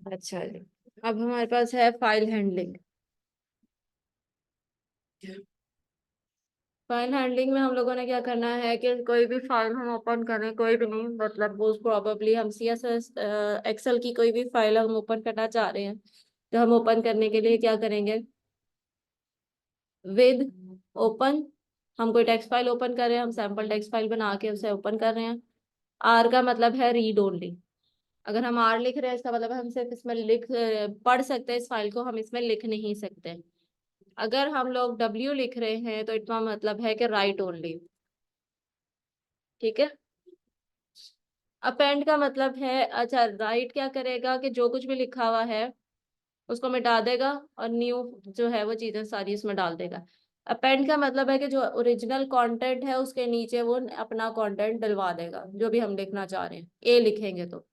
अच्छा जी, अब हमारे पास है फाइल हैंडलिंग। फाइल हैंडलिंग में हम लोगों ने क्या करना है कि कोई भी फाइल हम ओपन करें, कोई भी नहीं, मतलब मोस्ट प्रोबेबली हम CSS एक्सेल की कोई भी फाइल हम ओपन करना चाह रहे हैं, तो हम ओपन करने के लिए क्या करेंगे, विद ओपन। हम कोई टेक्स्ट फाइल ओपन कर रहे हैं, हम सैम्पल टेक्स्ट फाइल बना के उसे ओपन कर रहे हैं। आर का मतलब है रीड ओनली। अगर हम आर लिख रहे हैं, इसका मतलब हम सिर्फ इसमें पढ़ सकते हैं इस फाइल को, हम इसमें लिख नहीं सकते। अगर हम लोग डब्ल्यू लिख रहे हैं तो इसका मतलब है कि राइट ओनली। ठीक है। अपेंड का मतलब है, अच्छा राइट क्या करेगा कि जो कुछ भी लिखा हुआ है उसको मिटा देगा और न्यू जो है वो चीजें सारी उसमें डाल देगा। अपेंड का मतलब है कि जो ओरिजिनल कंटेंट है उसके नीचे वो अपना कंटेंट डलवा देगा, जो भी हम लिखना चाह रहे हैं। ए लिखेंगे तो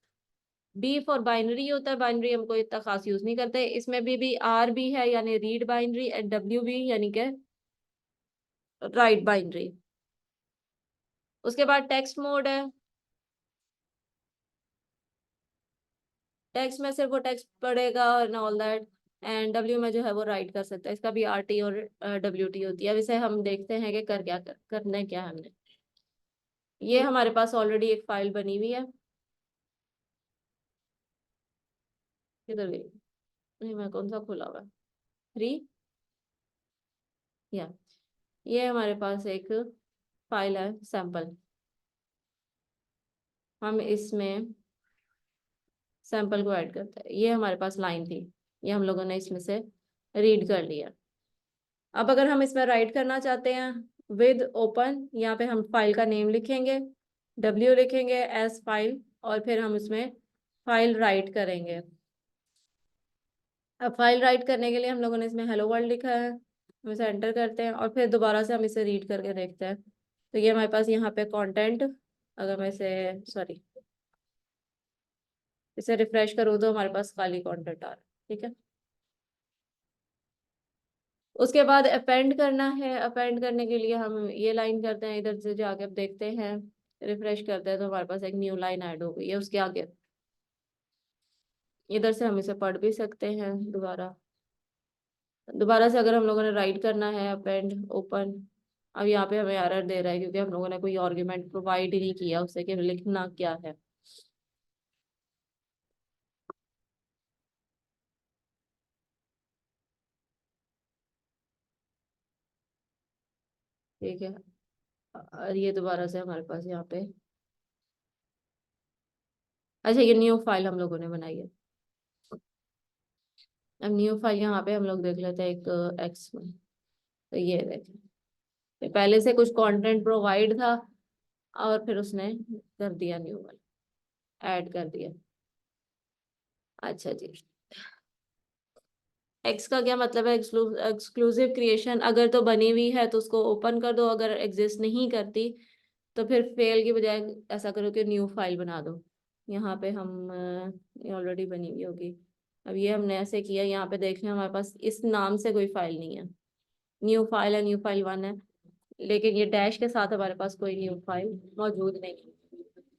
बी फॉर बाइनरी होता है, बाइनरी हमको इतना खास यूज नहीं करते, इसमें भी आर भी है यानी रीड बाइनरी, एंड डब्ल्यू भी यानी कि राइट बाइनरी। उसके बाद टेक्स्ट मोड है। टेक्स्ट में सिर्फ वो टेक्स्ट पढ़ेगा और ऑल दैट। एंड डब्ल्यू में जो है वो राइट कर सकता है, इसका भी RT और WT होती है। अब इसे हम देखते हैं कि करने क्या है हमने। ये हमारे पास ऑलरेडी एक फाइल बनी हुई है। किधर गई? नहीं, मैं कौन सा खोला हुआ है? थ्री। या ये हमारे पास एक फाइल है सैम्पल। हम इसमें सैंपल को ऐड करते हैं। ये हमारे पास लाइन थी, ये हम लोगों ने इसमें से रीड कर लिया। अब अगर हम इसमें राइट करना चाहते हैं, विद ओपन, यहाँ पे हम फाइल का नेम लिखेंगे, डब्ल्यू लिखेंगे एज फाइल, और फिर हम इसमें फाइल राइट करेंगे। अब फाइल राइट करने के लिए हम लोगों ने इसमें हेलो वर्ल्ड लिखा है, हम इसे एंटर करते हैं और फिर दोबारा से हम इसे रीड करके देखते हैं। तो ये हमारे पास यहाँ पे कंटेंट, अगर मैं इसे सॉरी इसे रिफ्रेश करूँ तो हमारे पास खाली कंटेंट आ रहा है। ठीक है। उसके बाद अपेंड करना है। अपेंड करने के लिए हम ये लाइन करते हैं, इधर से जाके अब देखते हैं, रिफ्रेश करते हैं तो हमारे पास एक न्यू लाइन ऐड हो गई है उसके आगे। इधर से हम इसे पढ़ भी सकते हैं दोबारा। दोबारा से अगर हम लोगों ने राइट करना है, अपेंड ओपन। अब यहाँ पे हमें एरर दे रहा है क्योंकि हम लोगों ने कोई आर्गुमेंट प्रोवाइड ही नहीं किया उसे कि लिखना क्या है। ठीक है। और ये दोबारा से हमारे पास यहाँ पे, अच्छा ये न्यू फाइल हम लोगों ने बनाई है। अब न्यू फाइल यहाँ पे हम लोग देख लेते हैं एक एक्स में। तो ये देखें, ये पहले से कुछ कंटेंट प्रोवाइड था और फिर उसने कर दिया न्यू वाला, ऐड कर दिया। अच्छा जी। एक्स का क्या मतलब है? Exclusive creation. अगर तो बनी हुई है तो उसको ओपन कर दो, अगर एग्जिस्ट नहीं करती तो फिर फेल की बजाय ऐसा करो कि न्यू फाइल बना दो। यहाँ पे हम ये ऑलरेडी बनी हुई होगी। अब ये हमने ऐसे किया, यहाँ पे देख लें हमारे पास इस नाम से कोई फाइल नहीं है। न्यू फाइल है, न्यू फाइल 1 है, लेकिन ये डैश के साथ हमारे पास कोई न्यू फाइल मौजूद नहीं है।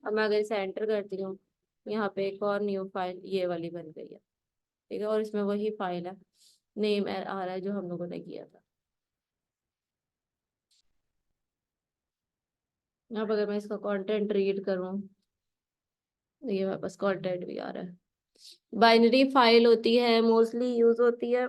अब मैं अगर इसे एंटर करती हूँ, यहाँ पे एक और न्यू फाइल ये वाली बन गई है। ठीक है, और इसमें वही फाइल है, नेम आ रहा है जो हम लोगों ने किया था। अब अगर मैं इसका कंटेंट रीड करूँ तो ये मेरे पास कंटेंट भी आ रहा है। बाइनरी फाइल होती है, मोस्टली यूज होती है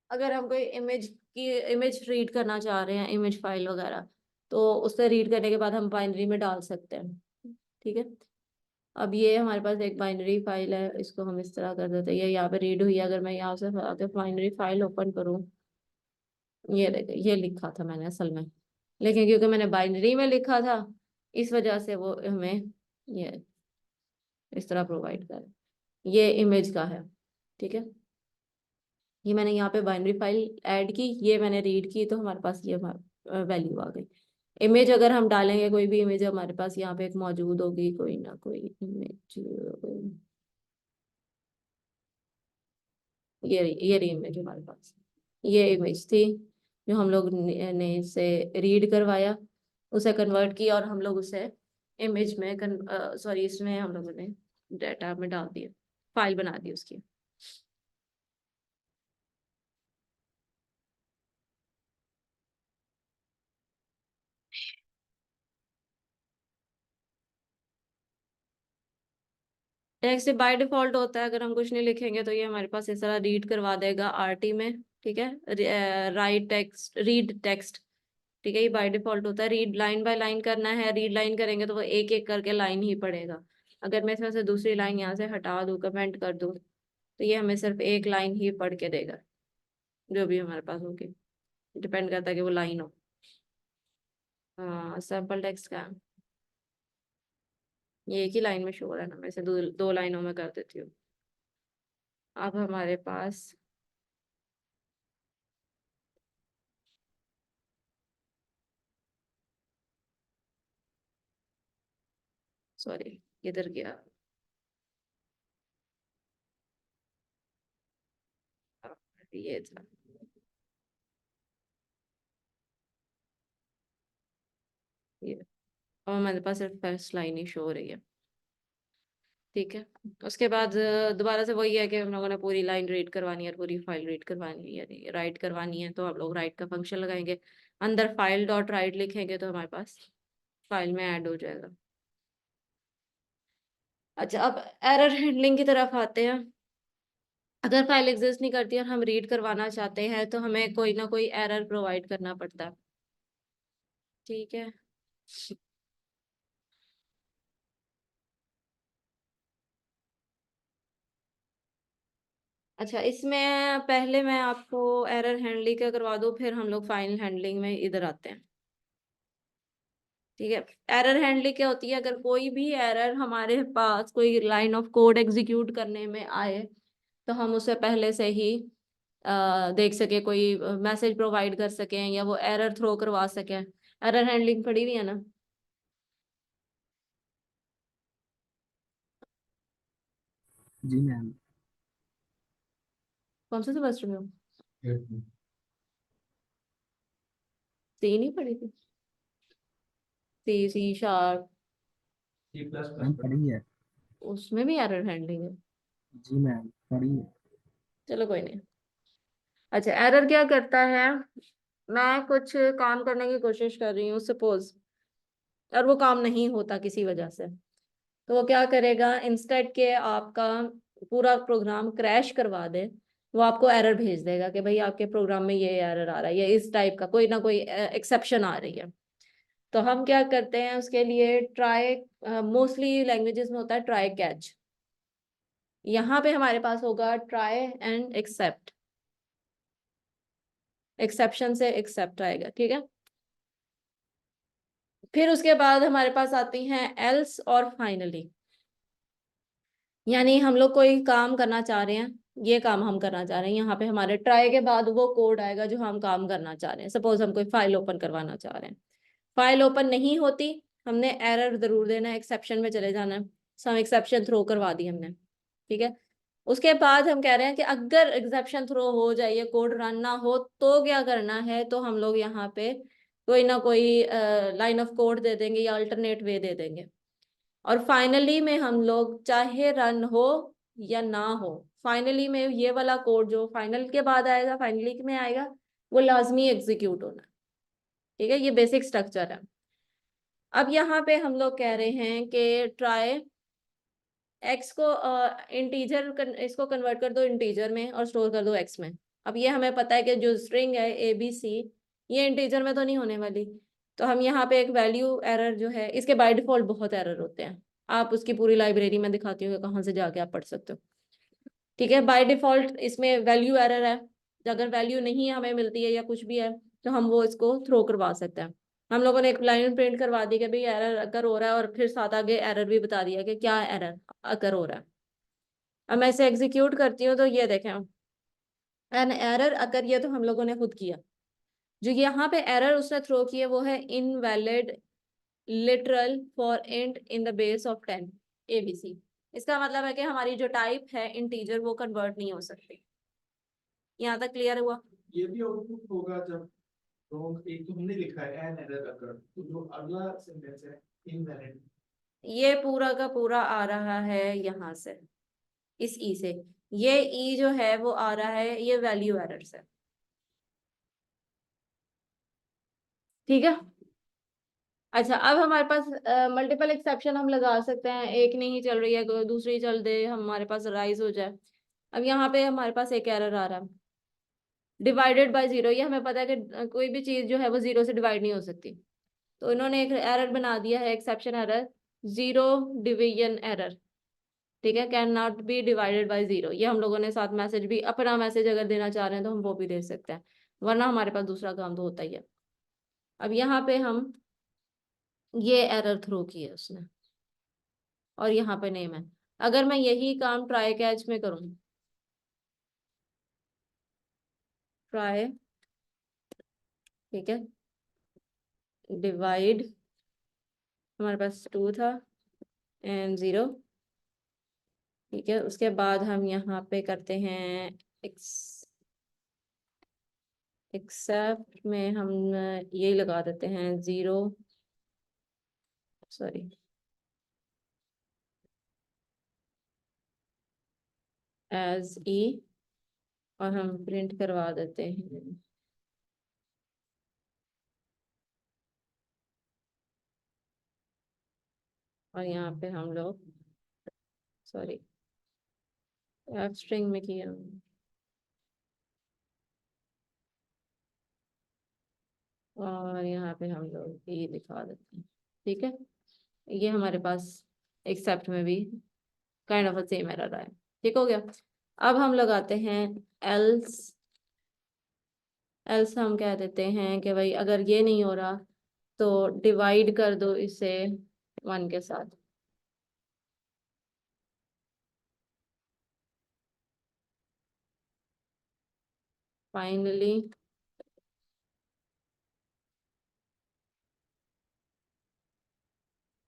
अगर हम कोई इमेज रीड करना चाह रहे हैं, इमेज फाइल वगैरह, तो उससे रीड करने के बाद हम बाइनरी में डाल सकते हैं। ठीक है। अब ये हमारे पास एक बाइनरी फाइल है, इसको हम इस तरह कर देते हैं, ये यहाँ पे रीड हुई है। अगर मैं यहाँ से बाइनरी फाइल ओपन करूँ, ये देखिए ये लिखा था मैंने असल में, लेकिन क्योंकि मैंने बाइनरी में लिखा था इस वजह से वो हमें ये इस तरह प्रोवाइड कर, ये इमेज का है। ठीक है। ये मैंने यहाँ पे बाइनरी फाइल ऐड की, ये मैंने रीड की, तो हमारे पास ये वैल्यू आ गई। इमेज अगर हम डालेंगे, कोई भी इमेज हमारे पास यहाँ पे एक मौजूद होगी, कोई ना कोई इमेज, ये रही इमेज हमारे पास। ये इमेज थी जो हम लोग ने इसे रीड करवाया, उसे कन्वर्ट किया और हम लोग उसे इमेज में सॉरी इसमें हम लोगों ने डाटा में डाल दिया, फाइल बना दी उसकी। टेक्स्ट बाय डिफॉल्ट होता है, अगर हम कुछ नहीं लिखेंगे तो ये हमारे पास इस तरह रीड करवा देगा आरटी में। ठीक है, राइट टेक्स्ट, रीड टेक्स्ट। ठीक है, ये बाय डिफॉल्ट होता है। रीड लाइन बाय लाइन करना है, रीड लाइन करेंगे तो वो एक एक करके लाइन ही पढ़ेगा। अगर मैं इसमें से दूसरी लाइन यहाँ से हटा दूँ, कमेंट कर दूँ, तो ये हमें सिर्फ एक लाइन ही पढ़ के देगा, जो भी हमारे पास होगी। डिपेंड करता है कि वो लाइन हो। हाँ, सैम्पल टेक्स्ट का ये एक ही लाइन में शो हो रहा है ना, मैं इसे दो लाइनों में कर देती हूँ। अब हमारे पास सॉरी, किधर गया, ये था। ये और हमारे पास सिर्फ फर्स्ट लाइन ही शो हो रही है। ठीक है, उसके बाद दोबारा से वही है कि हम लोगों ने पूरी लाइन रीड करवानी है और पूरी फाइल रीड करवानी है, यानी राइट करवानी है, तो हम लोग राइट का फंक्शन लगाएंगे। अंदर फाइल डॉट राइट लिखेंगे तो हमारे पास फाइल में ऐड हो जाएगा। अच्छा, अब एरर हैंडलिंग की तरफ आते हैं। अगर फाइल एग्जिस्ट नहीं करती और हम रीड करवाना चाहते हैं तो हमें कोई ना कोई एरर प्रोवाइड करना पड़ता है। ठीक है, अच्छा, इसमें पहले मैं आपको एरर हैंडलिंग का करवा दूं, फिर हम लोग फाइल हैंडलिंग में इधर आते हैं। ठीक है, एरर हैंडलिंग क्या होती है? अगर कोई भी एरर हमारे पास कोई लाइन ऑफ कोड एग्जीक्यूट करने में आए, तो हम उसे पहले से ही देख सके, कोई मैसेज प्रोवाइड कर सकें या वो एरर थ्रो करवा सकें। एरर हैंडलिंग पड़ी हुई है ना? जी मैम। कौन से सेमेस्टर में हो? सी नहीं पढ़ी थी? सी, सी शार्प, मैम पढ़ी है। उसमें भी एरर हैंडलिंग है? जी मैम पढ़ी है। चलो कोई नहीं। अच्छा, एरर क्या करता है? मैं कुछ काम करने की कोशिश कर रही हूँ सपोज, और वो काम नहीं होता किसी वजह से, तो वो क्या करेगा, इंस्टेड के आपका पूरा प्रोग्राम क्रैश करवा दे, वो आपको एरर भेज देगा कि भाई आपके प्रोग्राम में ये एरर आ रहा है, या इस टाइप का कोई ना कोई एक्सेप्शन आ रही है। तो हम क्या करते हैं उसके लिए, ट्राई, मोस्टली लैंग्वेजेस में होता है ट्राई कैच। यहाँ पे हमारे पास होगा ट्राई एंड एक्सेप्ट, एक्सेप्शन से एक्सेप्ट आएगा। ठीक है, फिर उसके बाद हमारे पास आती हैं एल्स और फाइनली। यानी हम लोग कोई काम करना चाह रहे हैं, ये काम हम करना चाह रहे हैं, यहाँ पे हमारे ट्राई के बाद वो कोड आएगा जो हम काम करना चाह रहे हैं। सपोज हम कोई फाइल ओपन करवाना चाह रहे हैं, फाइल ओपन नहीं होती, हमने एरर जरूर देना है, एक्सेप्शन में चले जाना है। हम एक्सेप्शन थ्रो करवा दी हमने। ठीक है, उसके बाद हम कह रहे हैं कि अगर एक्सेप्शन थ्रो हो जाए, ये कोड रन ना हो, तो क्या करना है? तो हम लोग यहाँ पे कोई ना कोई लाइन ऑफ कोड दे देंगे या अल्टरनेट वे दे देंगे। और फाइनली में हम लोग चाहे रन हो या ना हो, फाइनली में ये वाला कोड जो फाइनल के बाद आएगा, फाइनली में आएगा, वो लाजमी एग्जीक्यूट होना है। ठीक है, ये बेसिक स्ट्रक्चर है। अब यहाँ पे हम लोग कह रहे हैं कि ट्राई एक्स को इंटीजर, इसको कन्वर्ट कर दो इंटीजर में और स्टोर कर दो एक्स में। अब ये हमें पता है कि जो स्ट्रिंग है ABC, ये इंटीजर में तो नहीं होने वाली, तो हम यहाँ पे एक वैल्यू एरर जो है, इसके बाय डिफॉल्ट बहुत एरर होते हैं, आप उसकी पूरी लाइब्रेरी में दिखाती हूँ कहाँ से जाके आप पढ़ सकते हो। ठीक है, बाय डिफॉल्ट इसमें वैल्यू एरर है, अगर वैल्यू नहीं हमें मिलती है या कुछ भी है, तो हम वो इसको थ्रो करवा सकते हैं। हम लोगों ने एक लाइन प्रिंट करवा दी कि भाई एरर अगर हो रहा है, और फिर साथ आगे एरर भी बता दिया कि क्या एरर अगर हो रहा है। अब मैं इसे एग्जीक्यूट करती हूँ तो ये देखें, एन एरर अगर, ये तो हम लोगों ने खुद किया। जो यहाँ पे एरर उसने थ्रो किया वो है invalid literal for int in the base of 10 ABC। इसका मतलब है कि हमारी जो टाइप है इंटीजर, वो कन्वर्ट नहीं हो सकती। यहाँ तक क्लियर हुआ? ये भी आउटपुट होगा जब, तो एक तो हमने लिखा है एन एरर अकर, तो जो अगला सेंटेंस है इनवैलिड, ये पूरा का पूरा आ रहा है यहाँ से, इस ई से। ये ई जो है वो आ रहा है ये वैल्यू एरर से। ठीक है। अच्छा, अब हमारे पास मल्टीपल एक्सेप्शन हम लगा सकते हैं, एक नहीं चल रही है दूसरी चल दे, हमारे पास राइज हो जाए। अब यहाँ पे हमारे पास एक एरर आ रहा है, डिवाइडेड बाय जीरो। ये हमें पता है कि कोई भी चीज जो है वो जीरो से डिवाइड नहीं हो सकती। तो इन्होंने एक एरर बना दिया है, exception error, zero division error. ठीक है, can not be divided by zero. ये हम लोगों ने साथ मैसेज भी, अपना मैसेज अगर देना चाह रहे हैं तो हम वो भी दे सकते हैं, वरना हमारे पास दूसरा काम तो होता ही है। अब यहाँ पे हम ये एरर थ्रो की है उसने, और यहाँ पे नेम है। अगर मैं यही काम ट्राई कैच में करूँ, ट्राई, ठीक है, डिवाइड, हमारे पास टू था एंड जीरो। ठीक है, उसके बाद हम यहाँ पे करते हैं एक्सेप्ट में हम ये लगा देते हैं जीरो, सॉरी, एज ई, और हम प्रिंट करवा देते हैं और यहाँ पे हम लोग, सॉरी, एफ स्ट्रिंग में किया, और यहाँ पे हम लोग ये दिखा देते हैं। ठीक है, ये हमारे पास एक्सेप्ट में भी काइंड ऑफ सेम एरर आया। ठीक हो गया। अब हम लगाते हैं एल्स। एल्स हम कह देते हैं कि भाई अगर ये नहीं हो रहा तो डिवाइड कर दो इसे वन के साथ। फाइनली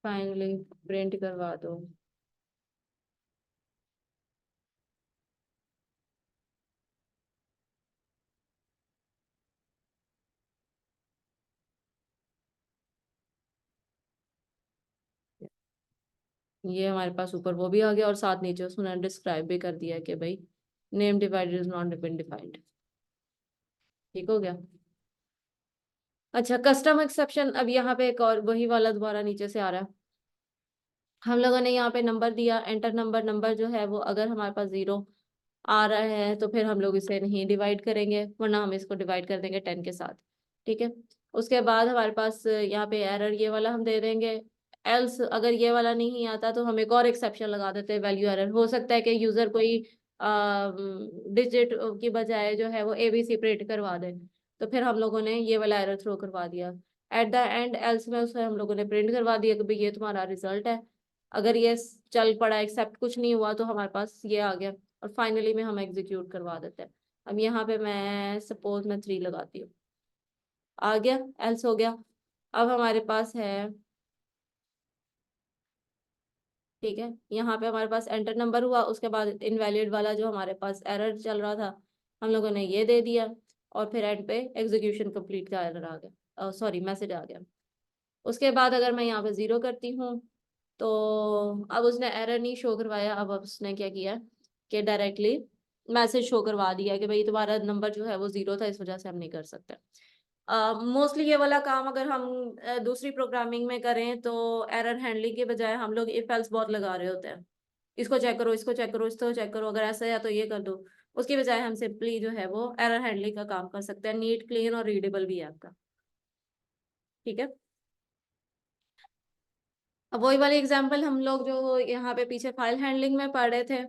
फाइनली प्रिंट करवा दो। ये हमारे पास ऊपर वो भी आ गया, और साथ नीचे उसने डिस्क्राइब भी कर दिया कि भाई name divided is not been defined. ठीक हो गया। अच्छा, कस्टम एक्सेप्शन, अब यहाँ पे एक और वही वाला दोबारा नीचे से आ रहा है। हम लोगों ने यहाँ पे नंबर दिया, एंटर नंबर, नंबर जो है वो अगर हमारे पास जीरो आ रहा है तो फिर हम लोग इसे नहीं डिवाइड करेंगे, वरना हम इसको डिवाइड कर देंगे 10 के साथ। ठीक है, उसके बाद हमारे पास यहाँ पे एरर ये वाला हम दे देंगे। एल्स अगर ये वाला नहीं आता तो हम एक और एक्सेप्शन लगा देते हैं, वैल्यू एरर। हो सकता है कि यूजर कोई डिजिट की बजाय जो है वो एबीसी प्रिंट करवा दे, तो फिर हम लोगों ने ये वाला एरर थ्रो करवा दिया। एट द एंड एल्स में उसे हम लोगों ने प्रिंट करवा दिया कि भाई ये तुम्हारा रिजल्ट है। अगर ये चल पड़ा, एक्सेप्ट कुछ नहीं हुआ, तो हमारे पास ये आ गया। और फाइनली में हम एग्जीक्यूट करवा देते हैं। अब यहाँ पे मैं सपोज मैं 3 लगाती हूँ, आ गया, एल्स हो गया। अब हमारे पास है, ठीक है, यहाँ पे हमारे पास एंटर नंबर हुआ, उसके बाद इनवैलिड वाला जो हमारे पास एरर चल रहा था हम लोगों ने ये दे दिया, और फिर एंड पे एग्जीक्यूशन कंप्लीट का एरर आ गया, सॉरी मैसेज आ गया। उसके बाद अगर मैं यहाँ पे जीरो करती हूँ तो अब उसने एरर नहीं शो करवाया, अब उसने क्या किया कि डायरेक्टली मैसेज शो करवा दिया कि भाई तुम्हारा नंबर जो है वो जीरो था, इस वजह से हम नहीं कर सकते। मोस्टली ये वाला काम अगर हम दूसरी प्रोग्रामिंग में करें तो एरर हैंडलिंग के बजाय हम लोग इफ एल्स बहुत लगा रहे होते हैं, इसको चेक करो, इसको चेक करो, इसको चेक करो, अगर ऐसा है तो ये कर दो। उसके बजाय हम सिंपली जो है वो एरर हैंडलिंग का काम कर सकते हैं, नीट, क्लीन और रीडेबल भी है आपका। ठीक है, अब वही वाली एग्जांपल हम लोग जो यहाँ पे पीछे फाइल हैंडलिंग में पढ़ रहे थे,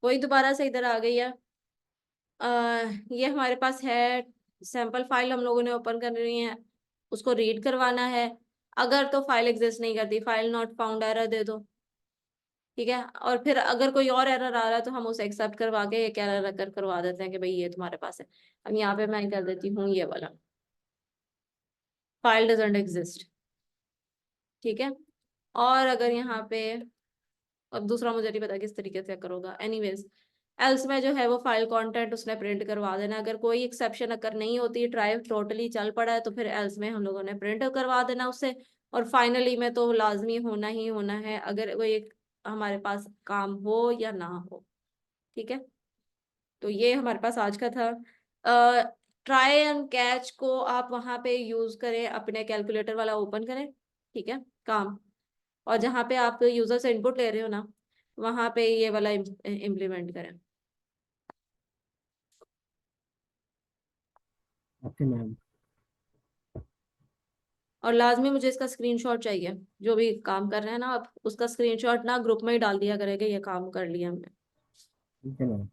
वही दोबारा से इधर आ गई है। ये हमारे पास है सैंपल फाइल, हम लोगों ने ओपन करनी है, उसको रीड करवाना है। अगर तो फाइल एग्जिस्ट नहीं करती, फाइल नॉट फाउंड एरर दे दो। ठीक है, और फिर अगर कोई और एरर आ रहा है तो हम उसे एक्सेप्ट करवा के एक एरर अगर करवा देते हैं कि भाई ये तुम्हारे पास है। अब यहाँ पे मैं कर देती हूँ ये वाला, फाइल डजंट एग्जिस्ट। ठीक है, और अगर यहाँ पे, अब दूसरा मुझे नहीं पता किस तरीके से करोगा, एनीवेज एल्स में जो है वो फाइल कंटेंट उसने प्रिंट करवा देना। अगर कोई एक्सेप्शन अगर नहीं होती, ट्राई टोटली चल पड़ा है, तो फिर एल्स में हम लोगों ने प्रिंट करवा देना उससे। और फाइनली में तो लाजमी होना ही होना है, अगर कोई एक हमारे पास काम हो या ना हो। ठीक है, तो ये हमारे पास आज का था। ट्राई एंड कैच को आप वहां पे यूज करें, अपने कैलकुलेटर वाला ओपन करें, ठीक है, काम, और जहाँ पे आप यूजर से इनपुट ले रहे हो ना, वहां पे ये वाला इम्प्लीमेंट करें। Okay ma'am. और लाजमी मुझे इसका स्क्रीनशॉट चाहिए, जो भी काम कर रहे हैं ना आप, उसका स्क्रीनशॉट ना ग्रुप में ही डाल दिया करेगा, ये काम कर लिया हमने। ठीक है मैम।